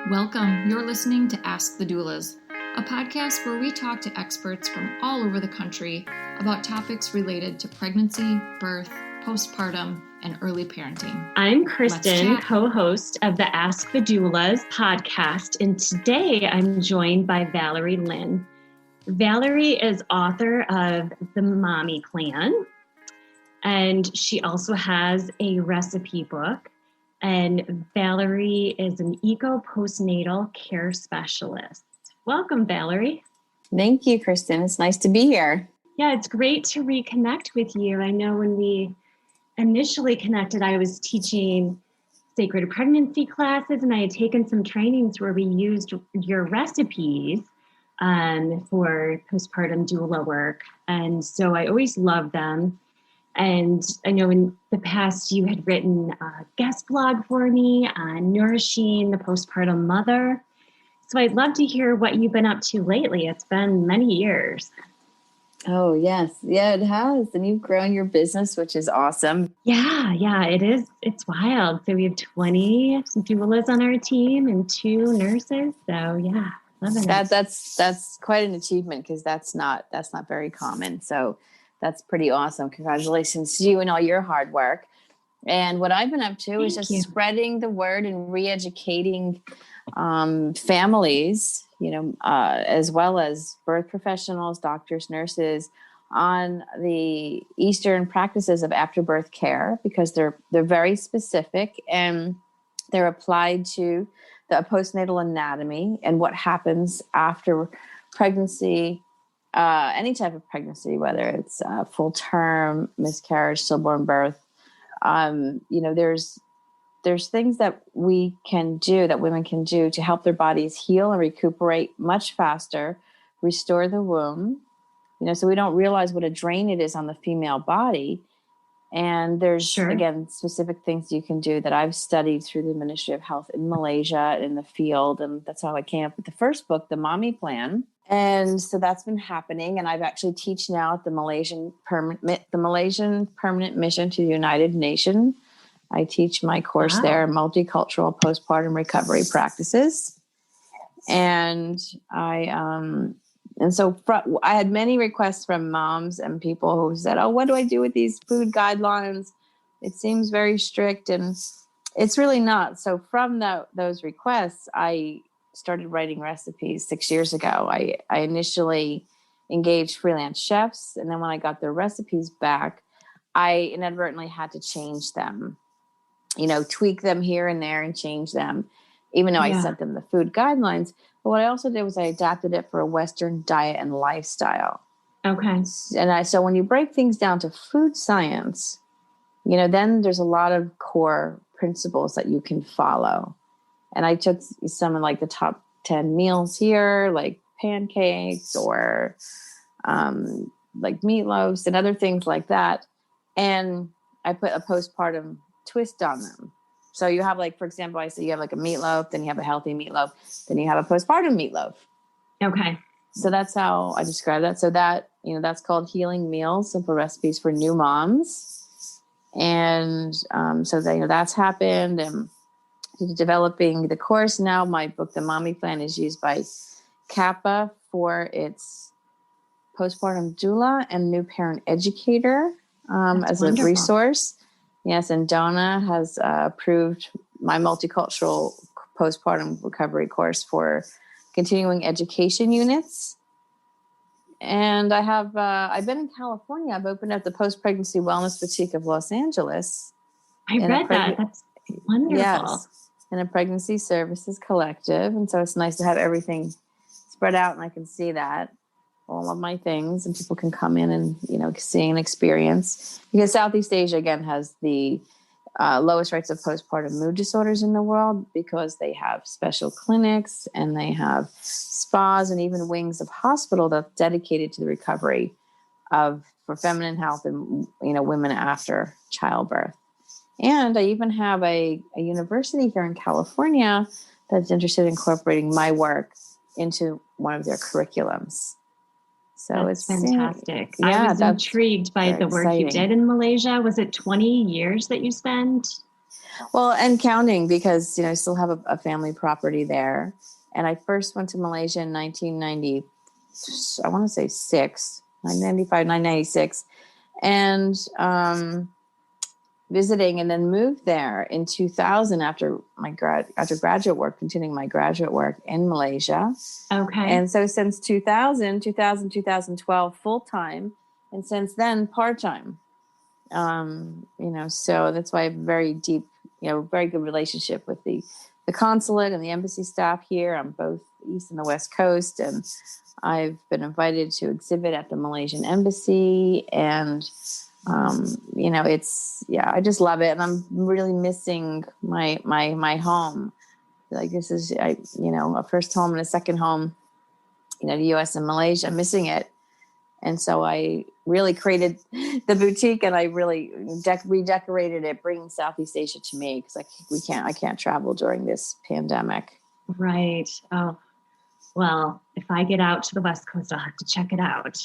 Welcome. You're listening to Ask the Doulas, a podcast where we talk to experts from all over the country about topics related to pregnancy, birth, postpartum, and early parenting. I'm Kristen, co-host of the Ask the Doulas podcast, and today I'm joined by Valerie Lynn. Valerie is author of The Mommy Plan, and she also has a recipe book. And Valerie is an eco-postnatal care specialist. Welcome, Valerie. Thank you, Kristen. It's nice to be here. Yeah, it's great to reconnect with you. I know when we initially connected, I was teaching sacred pregnancy classes, and I had taken some trainings where we used your recipes for postpartum doula work. And so I always loved them. And I know in the past you had written a guest blog for me on nourishing the postpartum mother. So I'd love to hear what you've been up to lately. It's been many years. Oh, yes. Yeah, it has. And you've grown your business, which is awesome. Yeah, it is. It's wild. So we have 20 doulas on our team and 2 nurses. So yeah, loving it. That's quite an achievement because that's not very common. So that's pretty awesome. Congratulations to you and all your hard work. And what I've been up to is just spreading the word and re-educating families, as well as birth professionals, doctors, nurses, on the Eastern practices of afterbirth care, because they're very specific and they're applied to the postnatal anatomy and what happens after pregnancy. Any type of pregnancy, whether it's full term, miscarriage, stillborn birth, there's things that we can do, that women can do to help their bodies heal and recuperate much faster, restore the womb, so we don't realize what a drain it is on the female body. And there's, again, specific things you can do that I've studied through the Ministry of Health in Malaysia in the field. And that's how I came up with the first book, The Mommy Plan. And so that's been happening. And I've actually teach now at the Malaysian Permanent Mission to the United Nations. I teach my course there, Multicultural Postpartum Recovery Practices. And so I had many requests from moms and people who said, oh, what do I do with these food guidelines? It seems very strict, and it's really not. So from those requests, I started writing recipes 6 years ago. I initially engaged freelance chefs, and then when I got their recipes back, I inadvertently had to change them, tweak them here and there and change them, even though I sent them the food guidelines. But what I also did was I adapted it for a Western diet and lifestyle. Okay. And so when you break things down to food science, then there's a lot of core principles that you can follow. And I took some of like the top 10 meals here, like pancakes or like meatloaves and other things like that. And I put a postpartum twist on them. So you have, like, for example, I say you have like a meatloaf, then you have a healthy meatloaf, then you have a postpartum meatloaf. Okay. So that's how I describe that. So that, that's called Healing Meals, Simple Recipes for New Moms. And so that, that's happened. And developing the course now, my book, The Mommy Plan, is used by CAPA for its postpartum doula and new parent educator as wonderful. A resource. Yes, and Donna has approved my multicultural postpartum recovery course for continuing education units. And I have, I've been in California. I've opened up the Post-Pregnancy Wellness Boutique of Los Angeles. I read that. That's wonderful. Yes, in a pregnancy services collective. And so it's nice to have everything spread out, and I can see that. All of my things, and people can come in and, see and experience, because Southeast Asia, again, has the lowest rates of postpartum mood disorders in the world, because they have special clinics and they have spas and even wings of hospital that's dedicated to the recovery for feminine health and, women after childbirth. And I even have a university here in California that's interested in incorporating my work into one of their curriculums. So that's it's fantastic. I was intrigued by the work you did in Malaysia. Was it 20 years that you spent? Well, and counting, because, I still have a family property there. And I first went to Malaysia in 1990, I want to say 995, 996. And, visiting, and then moved there in 2000 after graduate work, continuing my graduate work in Malaysia. Okay. And so since 2012, full-time. And since then, part-time. So that's why I have very deep, very good relationship with the consulate and the embassy staff here on both the East and the West Coast. And I've been invited to exhibit at the Malaysian embassy, and I just love it. And I'm really missing my home. Like, this is, a first home and a second home, the US and Malaysia. I'm missing it. And so I really created the boutique, and I really redecorated it, bringing Southeast Asia to me, because I can't travel during this pandemic. Right. Oh, well, if I get out to the West Coast, I'll have to check it out.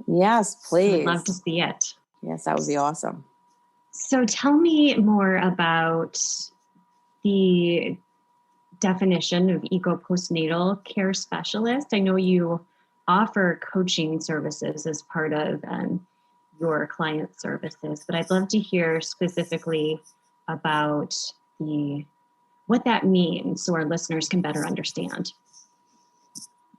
Yes, please. I'd love to see it. Yes, that would be awesome. So tell me more about the definition of eco-postnatal care specialist. I know you offer coaching services as part of your client services, but I'd love to hear specifically about what that means so our listeners can better understand.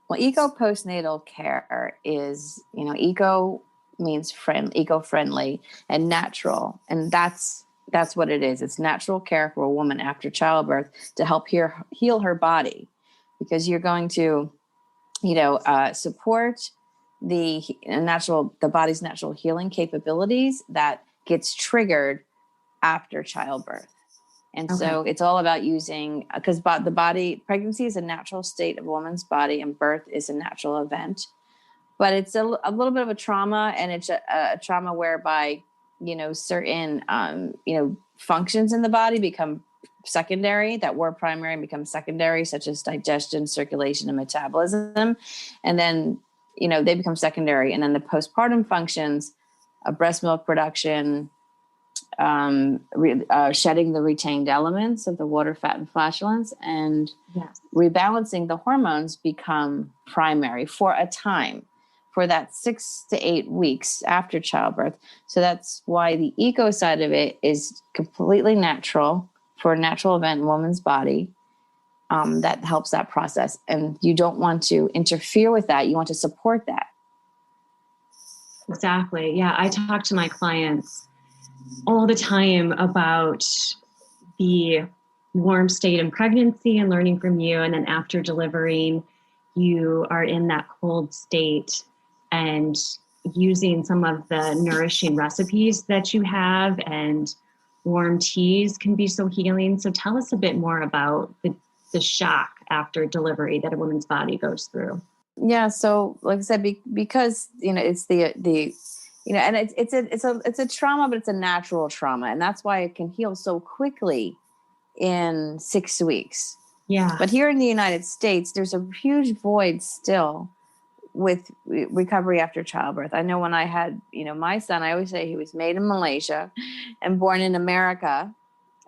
Well, eco-postnatal care is, eco means eco-friendly and natural. And that's what it is. It's natural care for a woman after childbirth to help heal her body, because you're going to, support the body's natural healing capabilities that gets triggered after childbirth. And so it's all about using, because pregnancy is a natural state of a woman's body, and birth is a natural event. But it's a little bit of a trauma, and it's a trauma whereby, certain, functions in the body become secondary, that were primary and become secondary, such as digestion, circulation, and metabolism. And then, they become secondary. And then the postpartum functions of breast milk production, shedding the retained elements of the water, fat, and flatulence, and rebalancing the hormones become primary for a time, for that 6 to 8 weeks after childbirth. So that's why the eco side of it is completely natural, for a natural event in a woman's body, that helps that process. And you don't want to interfere with that. You want to support that. Exactly. Yeah. I talk to my clients all the time about the warm state in pregnancy and learning from you. And then after delivering, you are in that cold state, and using some of the nourishing recipes that you have, and warm teas can be so healing. So tell us a bit more about the shock after delivery that a woman's body goes through. Yeah. So like I said, because, it's and it's a trauma, but it's a natural trauma. And that's why it can heal so quickly in 6 weeks. Yeah. But here in the United States, there's a huge void still with recovery after childbirth. I know when I had, my son, I always say he was made in Malaysia and born in America,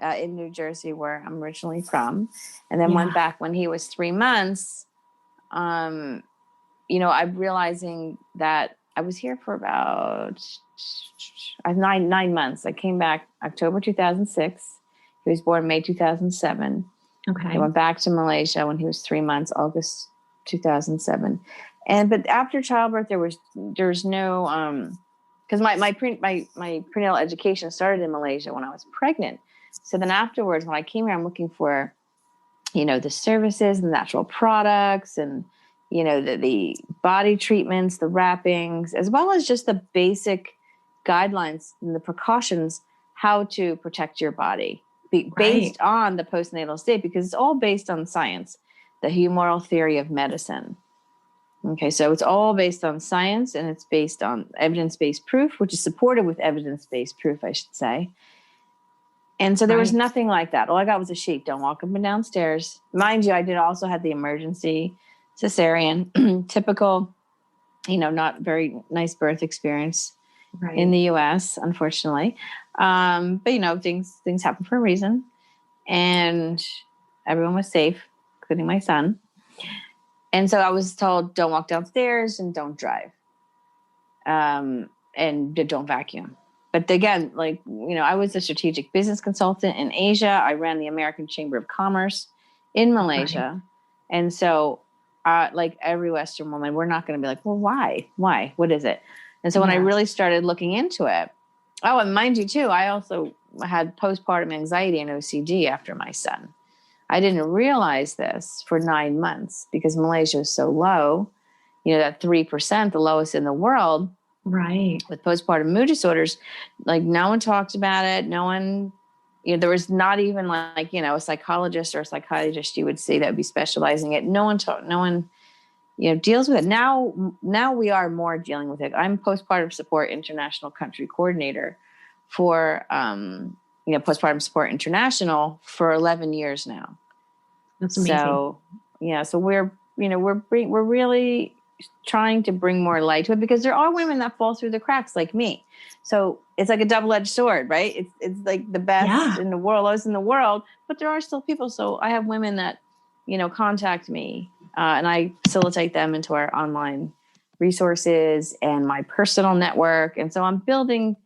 in New Jersey, where I'm originally from, and then went back when he was 3 months. I'm realizing that I was here for about 9 months. I came back October 2006. He was born May 2007. Okay. I went back to Malaysia when he was 3 months, August 2007. But after childbirth, there was no, because my prenatal education started in Malaysia when I was pregnant. So then afterwards, when I came here, I'm looking for, the services and the natural products, and, the body treatments, the wrappings, as well as just the basic guidelines and the precautions, how to protect your body based on the postnatal state, because it's all based on science, the humoral theory of medicine. Okay, so it's all based on science, and it's based on evidence-based proof, which is supported with evidence-based proof, I should say. And so there was nothing like that. All I got was a sheet. Don't walk up and down stairs. Mind you, I did also have the emergency cesarean, typical, not very nice birth experience in the US, unfortunately. But things happen for a reason, and everyone was safe, including my son. And so I was told, don't walk downstairs and don't drive. And don't vacuum. But again, I was a strategic business consultant in Asia. I ran the American Chamber of Commerce in Malaysia. Right. And so, like every Western woman, we're not going to be like, well, why? What is it? And so when I really started looking into it, and mind you too, I also had postpartum anxiety and OCD after my son. I didn't realize this for 9 months because Malaysia is so low, that 3%, the lowest in the world. Right. With postpartum mood disorders, like no one talked about it. No one, there was not even a psychologist or a psychiatrist you would see that would be specializing it. No one deals with it. Now we are more dealing with it. I'm postpartum support international country coordinator for, Postpartum Support International for 11 years now. That's amazing. So we're really trying to bring more light to it because there are women that fall through the cracks like me. So it's like a double-edged sword, right? It's like the best in the world, lowest in the world, but there are still people. So I have women that, contact me and I facilitate them into our online resources and my personal network. And so I'm building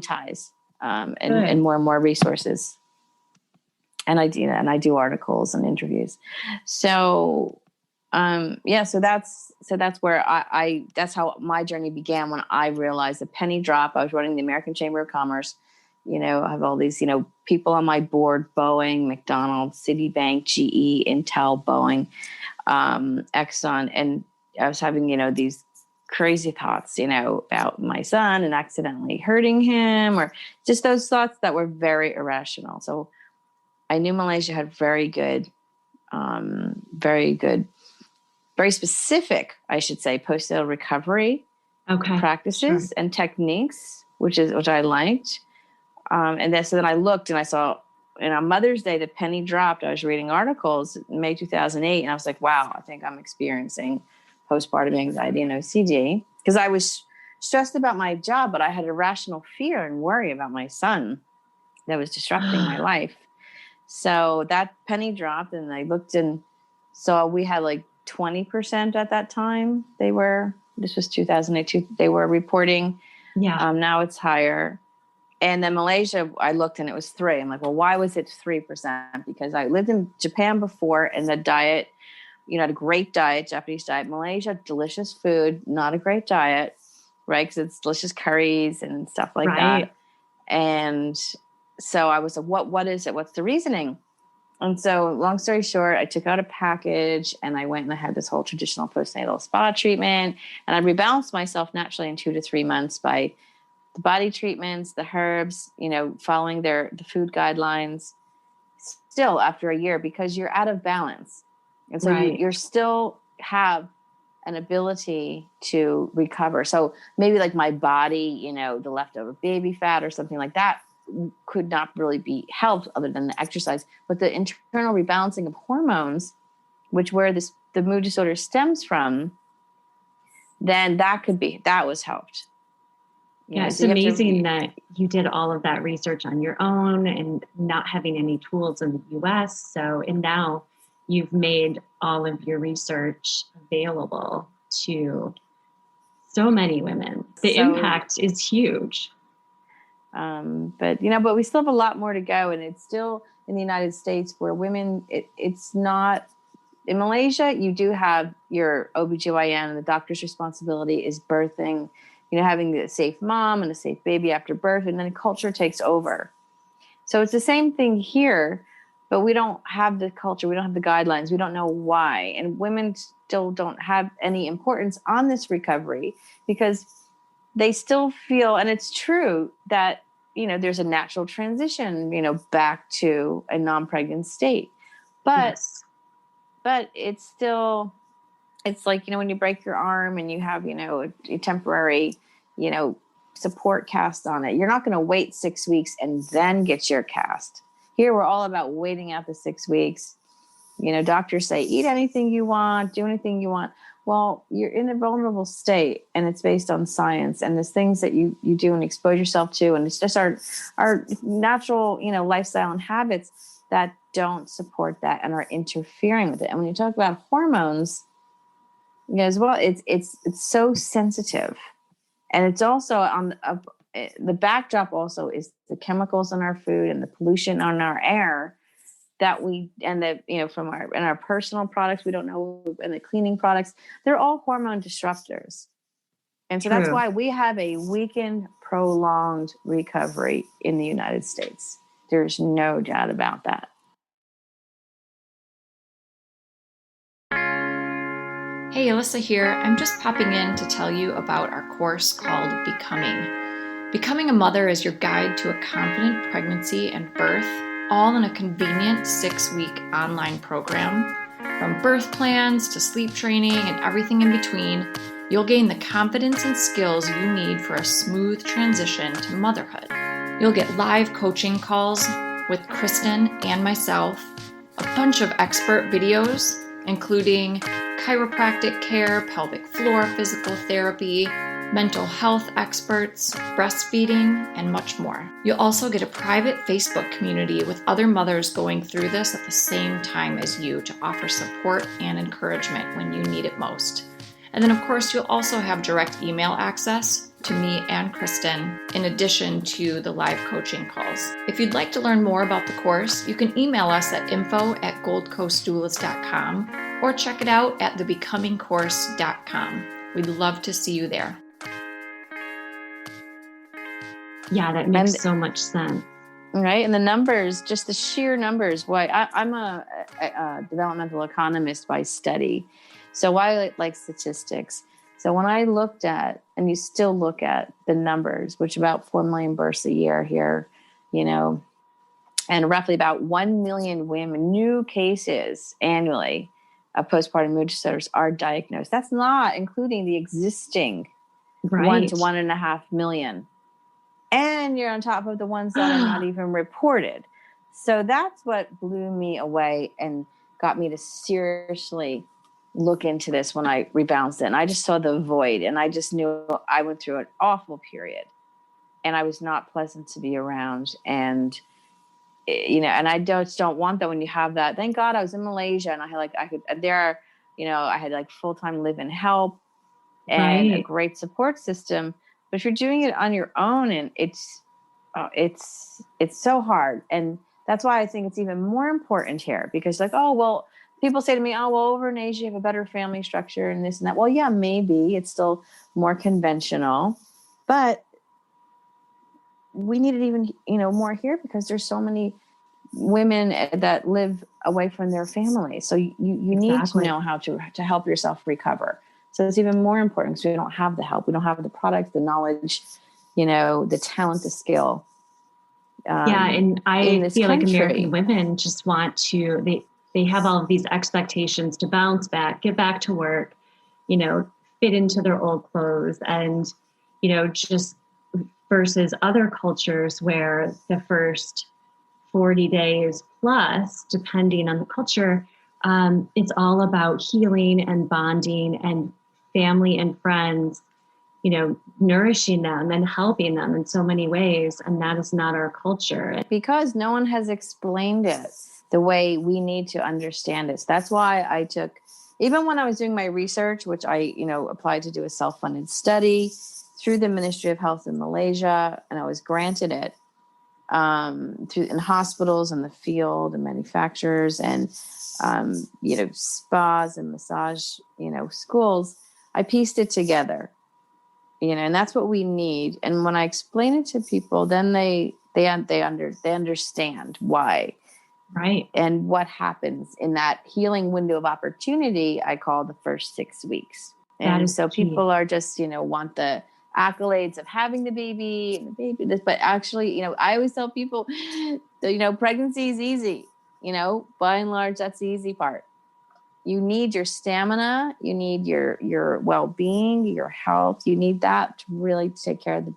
ties and more resources. And I do articles and interviews. So, so that's where that's how my journey began when I realized the penny drop. I was running the American Chamber of Commerce. I have all these, people on my board, Boeing, McDonald's, Citibank, GE, Intel, Boeing, Exxon. And I was having, these crazy thoughts, about my son and accidentally hurting him, or just those thoughts that were very irrational. So I knew Malaysia had very specific, I should say, postnatal recovery practices and techniques, which I liked. So then I looked and I saw, on Mother's Day, the penny dropped. I was reading articles in May 2008, and I was like, wow, I think I'm experiencing postpartum anxiety and OCD, because I was stressed about my job, but I had irrational fear and worry about my son that was disrupting my life. So that penny dropped, and I looked and saw we had 20% at that time. This was 2008, they were reporting. Yeah. Now it's higher. And then Malaysia, I looked and it was 3%. I'm like, well, why was it 3%? Because I lived in Japan before, and the diet, had a great diet, Japanese diet. Malaysia, delicious food, not a great diet, right? Because it's delicious curries and stuff like that. And so I was like, what is it? What's the reasoning? And so long story short, I took out a package and I went and I had this whole traditional postnatal spa treatment, and I rebalanced myself naturally in 2 to 3 months by the body treatments, the herbs, following the food guidelines still after a year, because you're out of balance. And so you're still have an ability to recover. So maybe my body, the leftover baby fat or something like that could not really be helped other than the exercise, but the internal rebalancing of hormones, where the mood disorder stems from, then that was helped. It's amazing that you did all of that research on your own and not having any tools in the US. And now you've made all of your research available to so many women. The impact is huge. But we still have a lot more to go. And it's still in the United States where women, it's not, in Malaysia, you do have your OBGYN, and the doctor's responsibility is birthing, having a safe mom and a safe baby after birth, and then culture takes over. So it's the same thing here, but we don't have the culture. We don't have the guidelines. We don't know why. And women still don't have any importance on this recovery, because they still feel, and it's true that, there's a natural transition, back to a non-pregnant state. But it's still, it's like, when you break your arm and you have, a temporary, support cast on it, you're not going to wait 6 weeks and then get your cast. Here, we're all about waiting out the 6 weeks. Doctors say, eat anything you want, do anything you want. Well, you're in a vulnerable state, and it's based on science, and there's things that you do and expose yourself to, and it's just our natural, lifestyle and habits that don't support that and are interfering with it. And when you talk about hormones, as well, it's so sensitive, and it's also on the backdrop. Also, is the chemicals in our food and the pollution on our air that we, and the, from our personal products, we don't know, and the cleaning products, they're all hormone disruptors. And so that's why we have a weakened, prolonged recovery in the United States. There's no doubt about that. Hey, Alyssa here. I'm just popping in to tell you about our course called Becoming. Becoming a Mother is your guide to a confident pregnancy and birth, all in a convenient 6-week online program. From birth plans to sleep training and everything in between, you'll gain the confidence and skills you need for a smooth transition to motherhood. You'll get live coaching calls with Kristen and myself, a bunch of expert videos, including chiropractic care, pelvic floor physical therapy, mental health experts, breastfeeding, and much more. You'll also get a private Facebook community with other mothers going through this at the same time as you to offer support and encouragement when you need it most. And then, of course, you'll also have direct email access to me and Kristen, in addition to the live coaching calls. If you'd like to learn more about the course, you can email us at info@goldcoastdoulas.com or check it out at thebecomingcourse.com. We'd love to see you there. Yeah, that makes so much sense. Right. And the numbers, just the sheer numbers. Why I'm a developmental economist by study. So I like statistics. So when I looked at, and you still look at the numbers, which about 4 million births a year here, and roughly about 1 million women, new cases annually of postpartum mood disorders are diagnosed. That's not including the existing 1 to 1.5 million. And you're on top of the ones that are not even reported. So that's what blew me away and got me to seriously look into this when I rebalanced it. And I just saw the void, and I just knew I went through an awful period, and I was not pleasant to be around. And, and I just don't want that when you have that. Thank God I was in Malaysia, and I had full-time live-in help and a great support system. But if you're doing it on your own, and it's so hard. And that's why I think it's even more important here, because people say to me, over in Asia, you have a better family structure and this and that. Well, yeah, maybe it's still more conventional, but we need it even, more here, because there's so many women that live away from their family. So you need to know how to help yourself recover. So it's even more important, because we don't have the help. We don't have the products, the knowledge, the talent, the skill. And I feel like American women just want to, they have all of these expectations to bounce back, get back to work, fit into their old clothes, and, just versus other cultures where the first 40 days plus, depending on the culture, it's all about healing and bonding and family and friends, nourishing them and helping them in so many ways. And that is not our culture. Because no one has explained it the way we need to understand it. So that's why I took, even when I was doing my research, which I, applied to do a self-funded study through the Ministry of Health in Malaysia, and I was granted it in hospitals in the field and manufacturers and, spas and massage, schools. I pieced it together, and that's what we need. And when I explain it to people, then they understand why. Right. And what happens in that healing window of opportunity, I call the first 6 weeks. And so key. People are just, want the accolades of having the baby and the baby this, but actually, I always tell people, pregnancy is easy, by and large, that's the easy part. You need your stamina, you need your well-being, your health, you need that to really take care of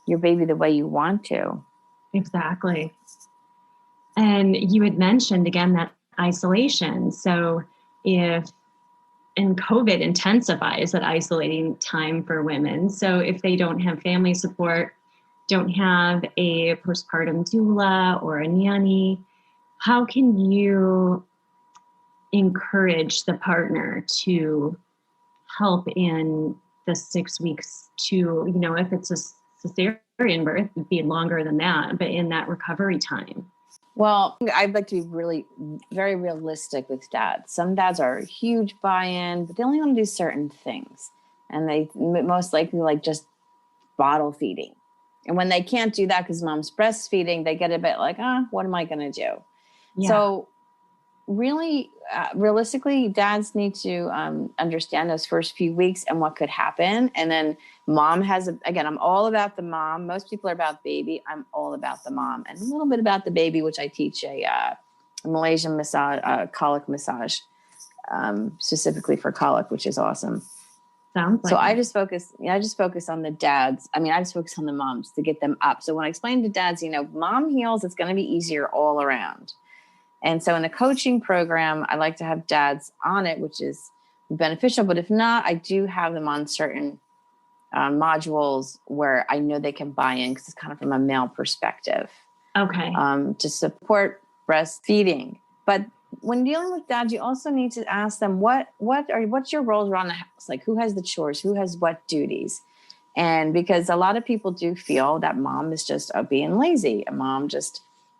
your baby the way you want to. Exactly. And you had mentioned again that isolation. So if and COVID intensifies that isolating time for women. So if they don't have family support, don't have a postpartum doula or a nanny, how can you encourage the partner to help in the 6 weeks to, if it's a cesarean birth, it'd be longer than that, but in that recovery time? Well, I'd like to be really very realistic with dads. Some dads are huge buy-in, but they only want to do certain things. And they most likely like just bottle feeding. And when they can't do that because mom's breastfeeding, they get a bit like, what am I going to do? Yeah. So really, realistically, dads need to understand those first few weeks and what could happen. And then mom again, I'm all about the mom. Most people are about baby. I'm all about the mom and a little bit about the baby, which I teach a Malaysian massage, colic massage, specifically for colic, which is awesome. Sounds like so I just focus on the dads. I just focus on the moms to get them up. So when I explain to dads, mom heals, it's going to be easier all around. And so in the coaching program, I like to have dads on it, which is beneficial. But if not, I do have them on certain modules where I know they can buy in because it's kind of from a male perspective. Okay. To support breastfeeding. But when dealing with dads, you also need to ask them what's your roles around the house? Like who has the chores? Who has what duties? And because a lot of people do feel that mom is just being lazy.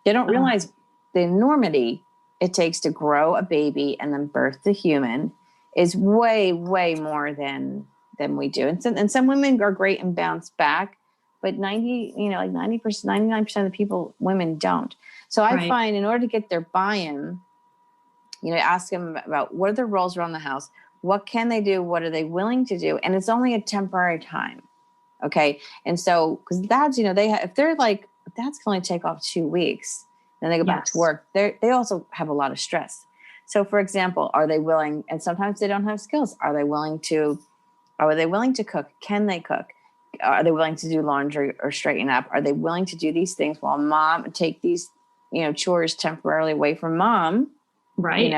They don't realize the enormity it takes to grow a baby and then birth the human is way, way more than we do. And some women are great and bounce back, but 90%, 99% of the women don't. So I find in order to get their buy-in, ask them about what are their roles around the house? What can they do? What are they willing to do? And it's only a temporary time. Okay. And so, because dads, if dads can only take off 2 weeks, then they go back to work. They also have a lot of stress. So for example, are they willing, and sometimes they don't have skills. Are they willing to cook? Can they cook? Are they willing to do laundry or straighten up? Are they willing to do these things while mom take these, chores temporarily away from mom? Right.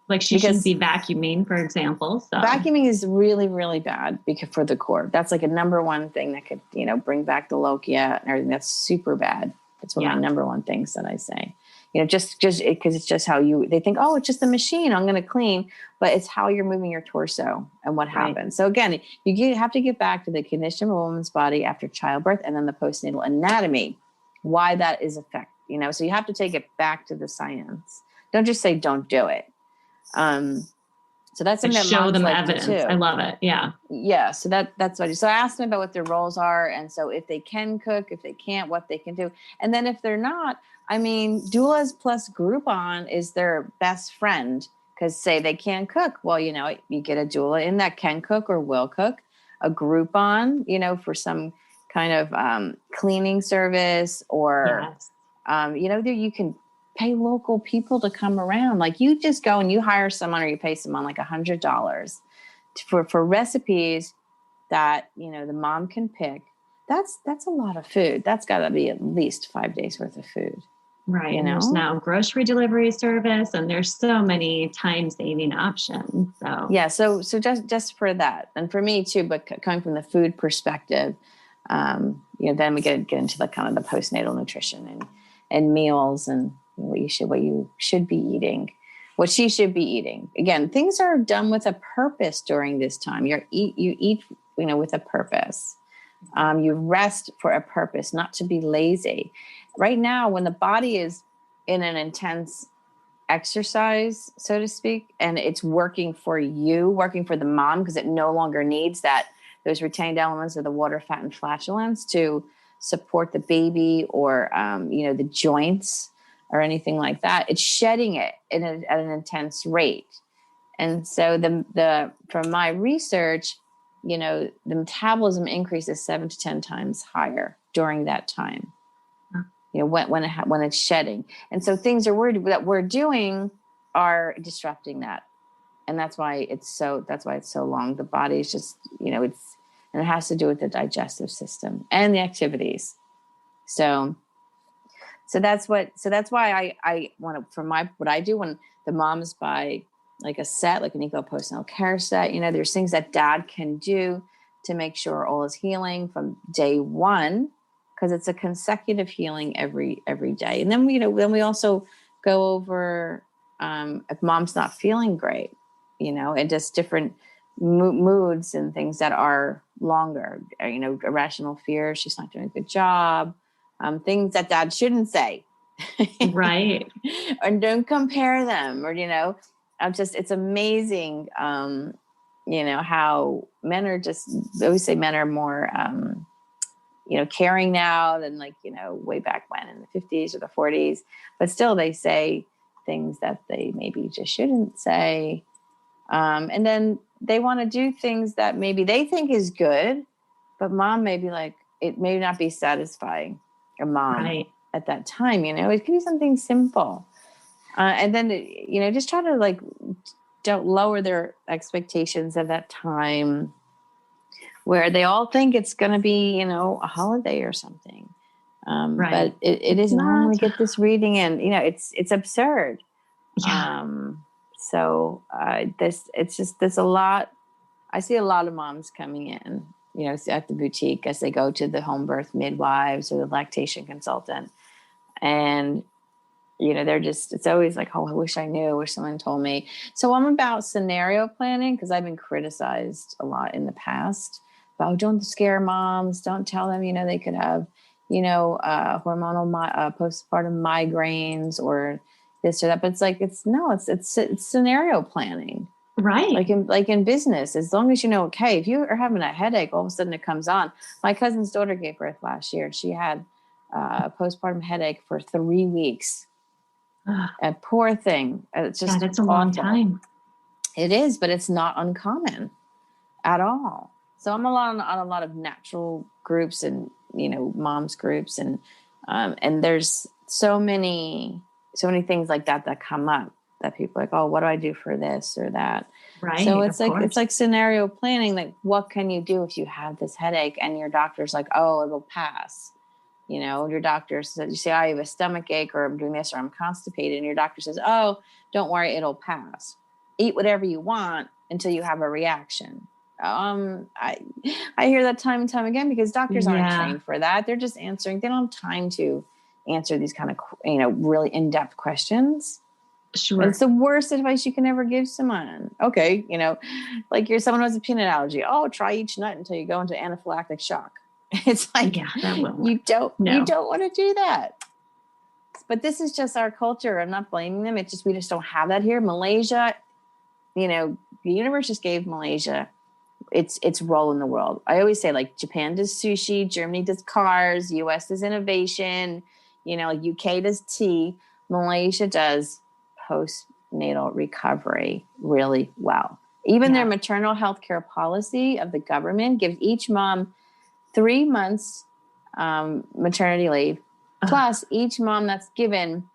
Like she shouldn't be vacuuming, for example. So vacuuming is really, really bad because for the core, that's like a number one thing that could, bring back the lochia and everything. That's super bad. That's one of my number one things that I say, just because it's just how they think, it's just a machine, I'm going to clean, but it's how you're moving your torso and what happens. So again, you have to get back to the condition of a woman's body after childbirth and then the postnatal anatomy, why that is so you have to take it back to the science. Don't just say, don't do it. So that's something that show them like evidence. I love it. Yeah. Yeah. So that's what I do. So I asked them about what their roles are. And so if they can cook, if they can't, what they can do. And then if they're not, doulas plus Groupon is their best friend because say they can't cook. Well, you get a doula in that can cook or will cook. A Groupon, for some kind of cleaning service or, you can pay local people to come around. Like you just go and you hire someone or you pay someone like $100 for recipes that, the mom can pick. That's a lot of food. That's gotta be at least 5 days worth of food. Right. And there's now grocery delivery service and there's so many time saving options. So yeah. So just for that and for me too, but coming from the food perspective, then we get into the kind of the postnatal nutrition and meals and what you should be eating, what she should be eating. Again, things are done with a purpose during this time. You eat, with a purpose. You rest for a purpose, not to be lazy. Right now, when the body is in an intense exercise, so to speak, and it's working for the mom, because it no longer needs those retained elements of the water, fat, and flatulence to support the baby or, the joints or anything like that. It's shedding it at an intense rate. And so from my research, the metabolism increases 7 to 10 times higher during that time. When it's shedding. And so things that we're doing are disrupting that. And that's why it's so long. The body is just, and it has to do with the digestive system and the activities. So that's why I want to, what I do when the mom's by like a set, like an eco postnatal care set. There's things that dad can do to make sure all is healing from day one, because it's a consecutive healing every day. And then we also go over if mom's not feeling great, and just different moods and things that are longer, irrational fear, she's not doing a good job, things that dad shouldn't say. Right. Or don't compare them, or, it's amazing, how men are I always say men are more, caring now than way back when in the 50s or the 40s, but still they say things that they maybe just shouldn't say. And then they want to do things that maybe they think is good, but mom may be like, it may not be satisfying, or mom Right. at that time, it could be something simple. And then, just try to don't lower their expectations at that time where they all think it's going to be, a holiday or something. Right. But it isn't. I want to get this reading in, it's absurd. Yeah. There's a lot. I see a lot of moms coming in, at the boutique as they go to the home birth midwives or the lactation consultant. And, it's always like, oh, I wish I knew, wish someone told me. So I'm about scenario planning, because I've been criticized a lot in the past about, don't scare moms. Don't tell them, they could have, hormonal, postpartum migraines or this or that. But it's scenario planning. Right. Like in business, as long as okay, if you are having a headache, all of a sudden it comes on. My cousin's daughter gave birth last year. She had a postpartum headache for 3 weeks. A poor thing. It's just that's a long time. It is, but it's not uncommon at all. So I'm on a lot of natural groups and moms groups, and there's so many things like that come up that people are like, oh, what do I do for this or that? Right. So it's like scenario planning. Like, what can you do if you have this headache and your doctor's like, oh, it'll pass? Your doctor says, you say, I have a stomach ache, or I'm doing this, or I'm constipated. And your doctor says, oh, don't worry, it'll pass. Eat whatever you want until you have a reaction. I hear that time and time again, because doctors aren't trained for that. They're just answering. They don't have time to answer these kind of, really in-depth questions. Sure. It's the worst advice you can ever give someone. Okay. Like you're someone who has a peanut allergy. Oh, try each nut until you go into anaphylactic shock. It's like, you don't want to do that. But this is just our culture. I'm not blaming them. It's just, we just don't have that here. Malaysia, the universe just gave Malaysia its role in the world. I always say, like, Japan does sushi, Germany does cars, US does innovation, UK does tea, Malaysia does postnatal recovery really well. Even their maternal health care policy of the government gives each mom 3 months maternity leave, plus each mom that's given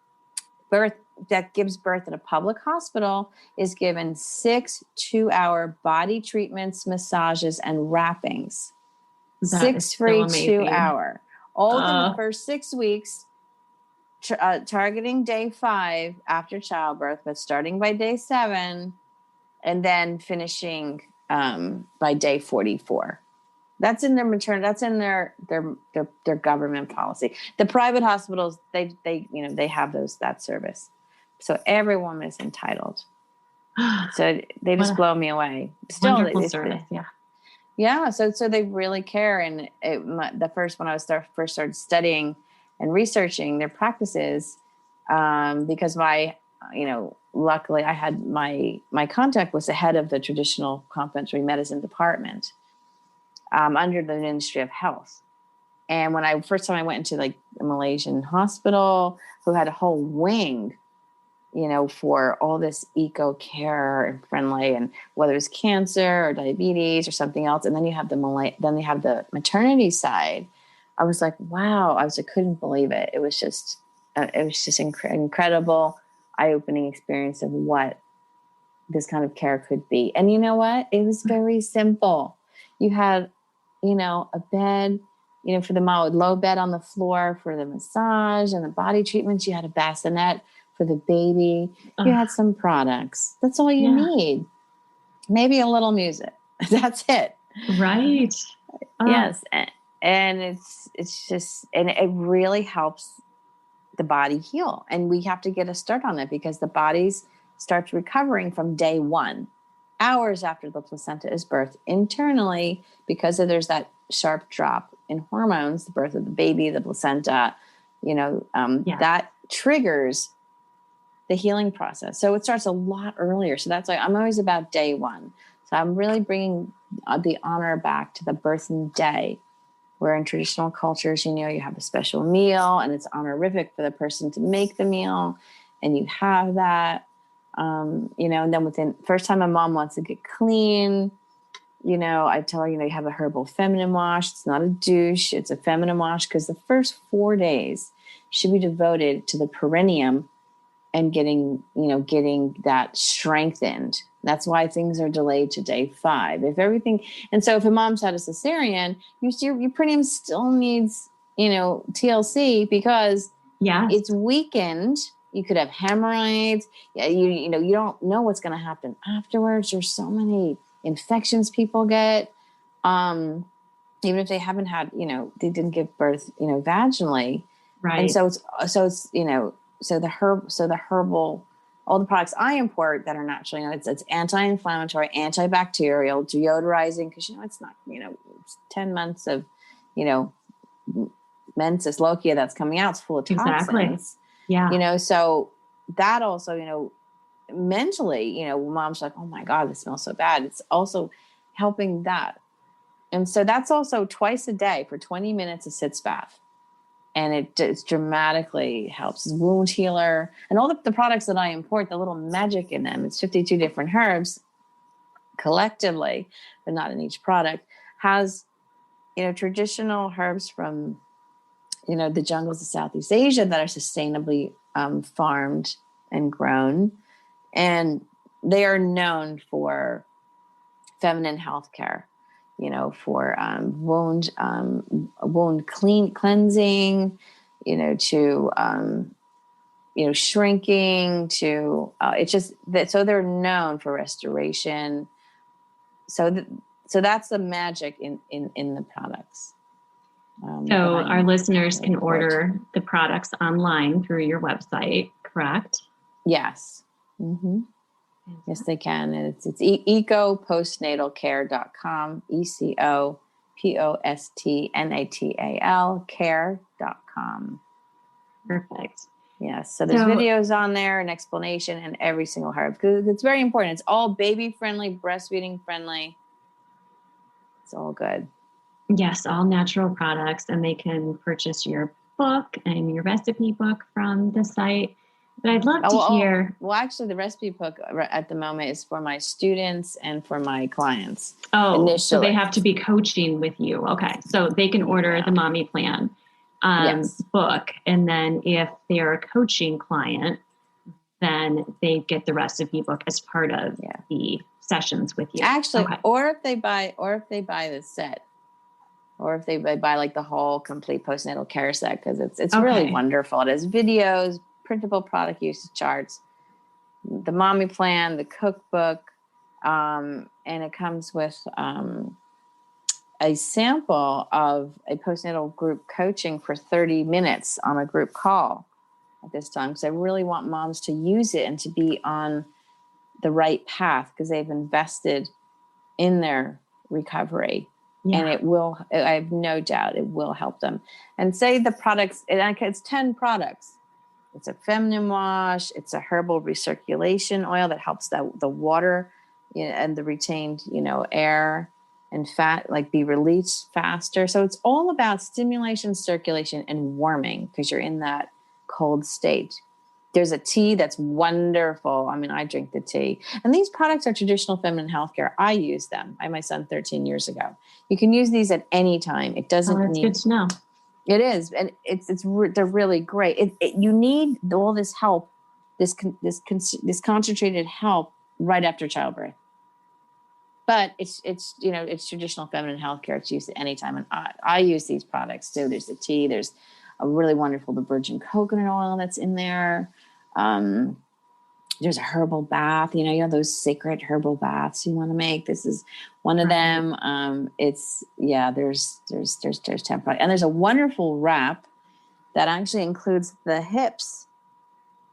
birth, that gives birth in a public hospital, is given 6 2-hour body treatments, massages, and wrappings. That 6 free 2-hour. All within the first 6 weeks, targeting day 5 after childbirth, but starting by day 7, and then finishing by day 44. That's in their That's in their government policy. The private hospitals, they have that service. So every woman is entitled. So they just blow me away. Still, wonderful service. Yeah. So they really care. And when I first started studying and researching their practices, because luckily I had my contact was the head of the traditional complementary medicine department under the Ministry of Health. And when first time I went into like a Malaysian hospital who had a whole wing, for all this eco care and friendly, and whether it's cancer or diabetes or something else. And then you have the maternity side. I was like, wow, I couldn't believe it. It was just incredible, eye-opening experience of what this kind of care could be. And you know what? It was very simple. You had, a bed, for the mom, low bed on the floor for the massage and the body treatments. You had a bassinet for for the baby. You had some products. That's all you need. Maybe a little music. That's it. Right. Yes. And it's just, and it really helps the body heal. And we have to get a start on it because the bodies starts recovering from day one, hours after the placenta is birthed internally, because there's that sharp drop in hormones, the birth of the baby, the placenta, that triggers the healing process. So it starts a lot earlier. So that's why I'm always about day one. So I'm really bringing the honor back to the birthing day, where in traditional cultures, you have a special meal and it's honorific for the person to make the meal, and you have that, and then within first time a mom wants to get clean, I tell her, you have a herbal feminine wash. It's not a douche. It's a feminine wash, because the first 4 days should be devoted to the perineum and getting that strengthened. That's why things are delayed to day 5. And so if a mom's had a cesarean, your perineum still needs, TLC, because it's weakened. You could have hemorrhoids. You don't know what's going to happen afterwards. There's so many infections people get, even if they haven't had, they didn't give birth, vaginally. Right. And so it's the herbal, all the products I import that are naturally, it's anti-inflammatory, antibacterial, deodorizing, because, it's not, it's 10 months of, menses lochia that's coming out. It's full of toxins. Exactly. Yeah. So that also, mentally, mom's like, oh my God, this smells so bad. It's also helping that. And so that's also twice a day for 20 minutes, a sitz bath. And it dramatically helps. Wound healer and all the products that I import, the little magic in them, it's 52 different herbs collectively, but not in each product, has, traditional herbs from, the jungles of Southeast Asia that are sustainably farmed and grown. And they are known for feminine healthcare, for wound cleansing, to shrinking, to it's just that. So they're known for restoration. So that's the magic in the products. So our listeners can order the products online through your website, correct? Yes. Mm-hmm. Yes, they can. And it's ecopostnatalcare.com, ECOPOSTNATAL care.com. Perfect. Yes. So there's videos on there, an explanation, and every single herb, because it's very important. It's all baby friendly, breastfeeding friendly. It's all good. Yes, all natural products, and they can purchase your book and your recipe book from the site. But I'd love to hear. Well, actually, the recipe book at the moment is for my students and for my clients. Oh, initially. So they have to be coaching with you. Okay. So they can order the Mommy Plan book. And then if they're a coaching client, then they get the recipe book as part of the sessions with you. Actually, or if they buy the set. Or if they buy like the whole complete postnatal care set, because it's really wonderful. It has videos, printable product usage charts, the Mommy Plan, the cookbook, and it comes with a sample of a postnatal group coaching for 30 minutes on a group call at this time, because I really want moms to use it and to be on the right path, because they've invested in their recovery. Yeah. And it will, I have no doubt it will help them. And say the products, it's 10 products. It's a feminine wash. It's a herbal recirculation oil that helps the water and the retained, air and fat, be released faster. So it's all about stimulation, circulation, and warming, because you're in that cold state. There's a tea that's wonderful. I mean, I drink the tea. And these products are traditional feminine healthcare. I use them. I had my son 13 years ago. You can use these at any time. It doesn't that's good to know. It is. And they're really great. You need all this help, this concentrated help right after childbirth. But it's traditional feminine healthcare. It's used at any time. And I use these products too. There's the tea. There's a really wonderful, the virgin coconut oil that's in there. There's a herbal bath, you know, those sacred herbal baths you want to make. This is one of them. There's 10 products. And there's a wonderful wrap that actually includes the hips.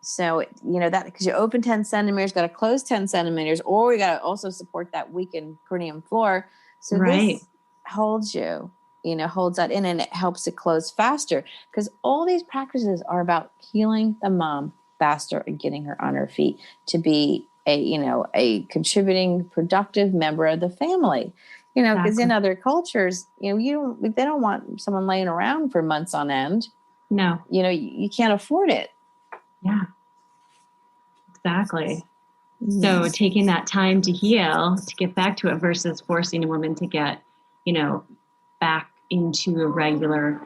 So, you know, that because you open 10 centimeters, got to close 10 centimeters, or we got to also support that weakened perineum floor. So this holds holds that in, and it helps it close faster, because all these practices are about healing the mom faster and getting her on her feet to be a contributing, productive member of the family. You know, because in other cultures, you know, they don't want someone laying around for months on end. No, you know, you can't afford it. Yeah, exactly. So taking that time to heal, to get back to it, versus forcing a woman to get, you know, back into regular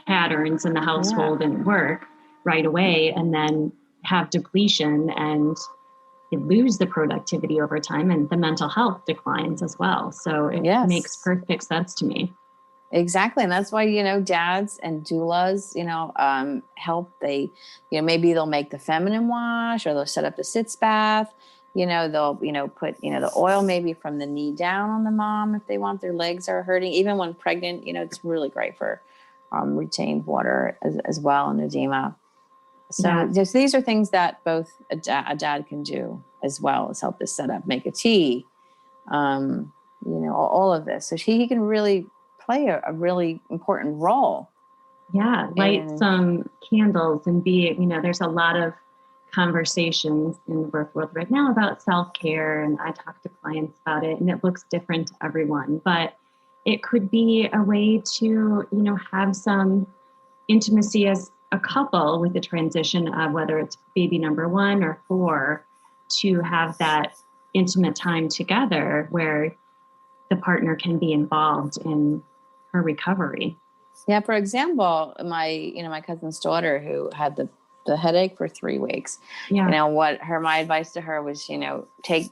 patterns in the household and work right away, and then have depletion and you lose the productivity over time, and the mental health declines as well. So it makes perfect sense to me. Exactly. And that's why, you know, dads and doulas, you know, help. They, you know, maybe they'll make the feminine wash, or they'll set up the sitz bath. You know, they'll, you know, put, you know, the oil maybe from the knee down on the mom if they want, their legs are hurting. Even when pregnant, you know, it's really great for retained water as well, and edema. So just these are things that both a dad can do as well as help this set up, make a tea, you know, all of this. So he can really play a really important role. Yeah, light some candles and be, you know, there's a lot of conversations in the birth world right now about self-care, and I talk to clients about it, and it looks different to everyone, but it could be a way to, you know, have some intimacy as a couple with the transition of whether it's baby number 1 or 4, to have that intimate time together where the partner can be involved in her recovery. Yeah. For example, my cousin's daughter, who had the headache for 3 weeks, you know, my advice to her was, you know,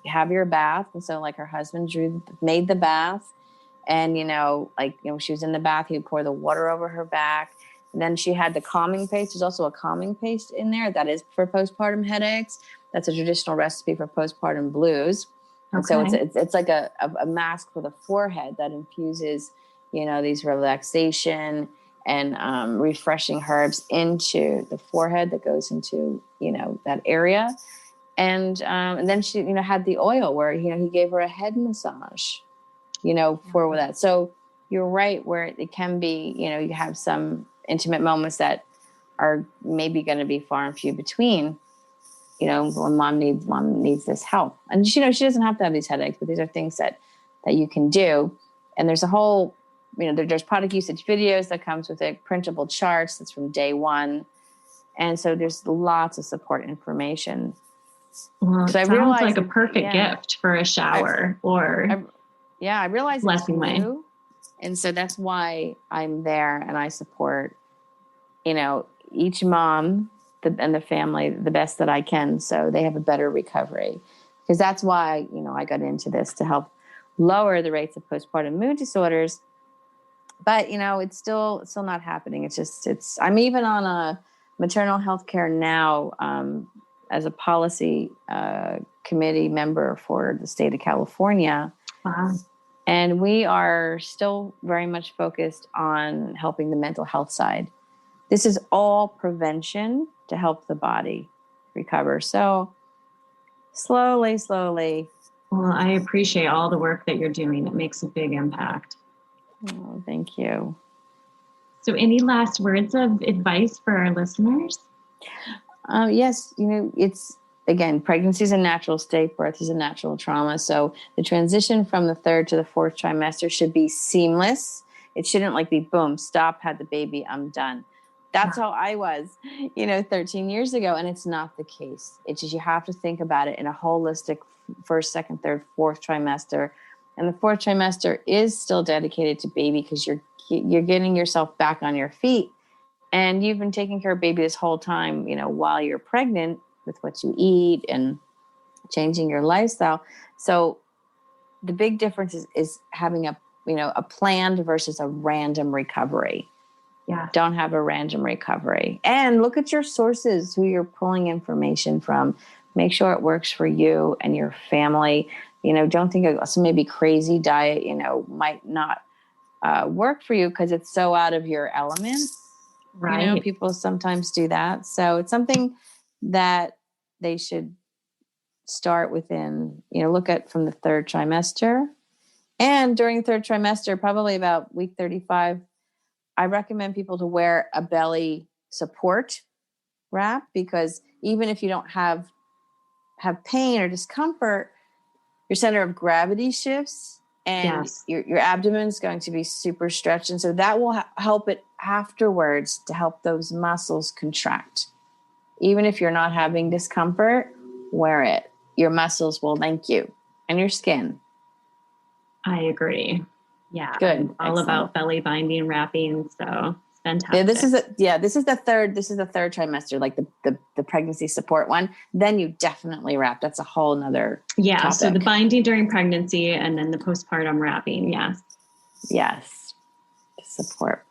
have your bath. And so like her husband made the bath, and, you know, like, you know, she was in the bath, he would pour the water over her back. And then she had the calming paste. There's also a calming paste in there that is for postpartum headaches. That's a traditional recipe for postpartum blues. And so it's like a mask for the forehead that infuses, you know, these relaxation and refreshing herbs into the forehead that goes into, you know, that area. And then she, you know, had the oil where, you know, he gave her a head massage, you know, for that. So you're right, where it can be, you know, you have some intimate moments that are maybe going to be far and few between, you know, when mom needs this help. And, you know, she doesn't have to have these headaches, but these are things that you can do. And there's a whole, you know, there's product usage videos that comes with it, printable charts that's from day 1. And so there's lots of support information. Well, it sounds like a perfect gift for a shower I realize blessing way. And so that's why I'm there, and I support, you know, each mom and the family the best that I can, so they have a better recovery. Because that's why, you know, I got into this, to help lower the rates of postpartum mood disorders. But, you know, it's still not happening. I'm even on a maternal health care now as a policy committee member for the state of California. Wow. And we are still very much focused on helping the mental health side. This is all prevention to help the body recover. So slowly. Well, I appreciate all the work that you're doing. It makes a big impact. Oh, thank you. So any last words of advice for our listeners? Yes, you know, again, pregnancy is a natural state, birth is a natural trauma. So the transition from the 3rd to the 4th trimester should be seamless. It shouldn't like be boom, stop, had the baby, I'm done. That's how I was, you know, 13 years ago. And it's not the case. It's just, you have to think about it in a holistic 1st, 2nd, 3rd, 4th trimester. And the 4th trimester is still dedicated to baby, because you're getting yourself back on your feet. And you've been taking care of baby this whole time, you know, while you're pregnant, with what you eat and changing your lifestyle. So the big difference is having a planned versus a random recovery. Yeah. Don't have a random recovery. And look at your sources, who you're pulling information from. Make sure it works for you and your family. Don't think some maybe crazy diet, might not work for you because it's so out of your element. Right. People sometimes do that. So it's something that they should start within, look at from the third trimester. And during the third trimester, probably about week 35, I recommend people to wear a belly support wrap, because even if you don't have pain or discomfort, your center of gravity shifts and Yes. your abdomen is going to be super stretched. And so that will help it afterwards to help those muscles contract. Even if you're not having discomfort, wear it. Your muscles will thank you, and your skin. I agree. Yeah. Good. I'm all Excellent. about belly binding, wrapping. So it's fantastic. This is the third trimester, like the pregnancy support one. Then you definitely wrap. That's a whole nother topic. So the binding during pregnancy and then the postpartum wrapping. Yes. Support.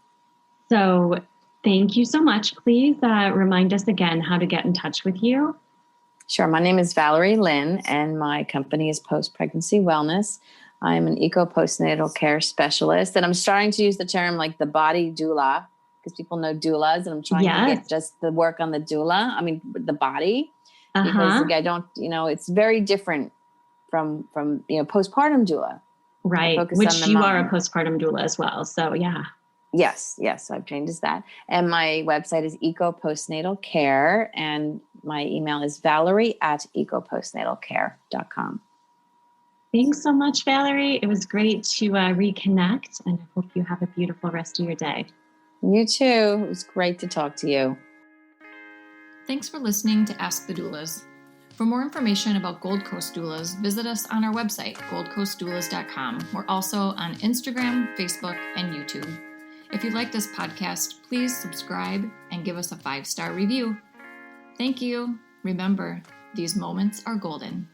So thank you so much. Please remind us again how to get in touch with you. Sure. My name is Valerie Lynn, and my company is Post Pregnancy Wellness. I'm an postnatal care specialist, and I'm starting to use the term like the body doula, because people know doulas, and I'm trying to get just the work on the doula. I mean, the body, because I don't, it's very different from postpartum doula. Right. Which you are a postpartum doula as well. So yeah. Yes. So I've trained as that. And my website is Postnatal Care, and my email is valerie@ecopostnatalcare.com. Thanks so much, Valerie. It was great to reconnect, and I hope you have a beautiful rest of your day. You too. It was great to talk to you. Thanks for listening to Ask the Doulas. For more information about Gold Coast Doulas, visit us on our website, goldcoastdoulas.com. We're also on Instagram, Facebook, and YouTube. If you like this podcast, please subscribe and give us a 5-star review. Thank you. Remember, these moments are golden.